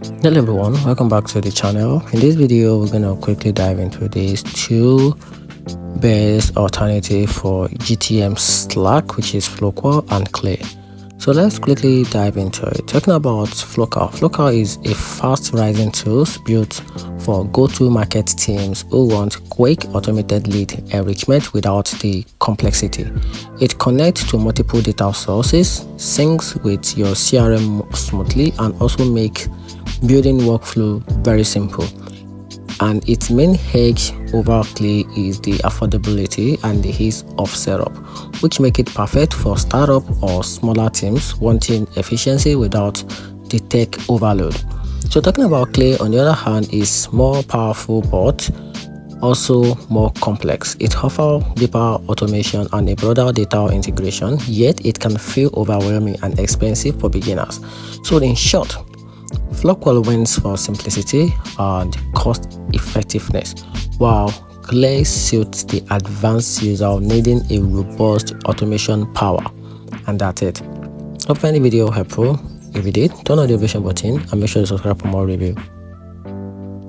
Hello everyone, welcome back to the channel. In this video we're gonna quickly dive into this two best alternative for GTM Slack, which is Floqer and Clay. So let's quickly dive into it. Talking about Floqer. Floqer is a fast rising tool built for go-to-market teams who want quick automated lead enrichment without the complexity. It connects to multiple data sources, syncs with your CRM smoothly, and also make building workflow very simple. And its main edge over Clay is the affordability and the ease of setup, which make it perfect for startup or smaller teams wanting efficiency without the tech overload. So talking about Clay, on the other hand, is more powerful but also more complex. It offers deeper automation and a broader data integration, yet it can feel overwhelming and expensive for beginners. So in short, Floqer wins for simplicity and cost effectiveness, while Clay suits the advanced user needing a robust automation power. And that's it. Hope you find the video helpful. If you did, turn on the notification button and make sure to subscribe for more review.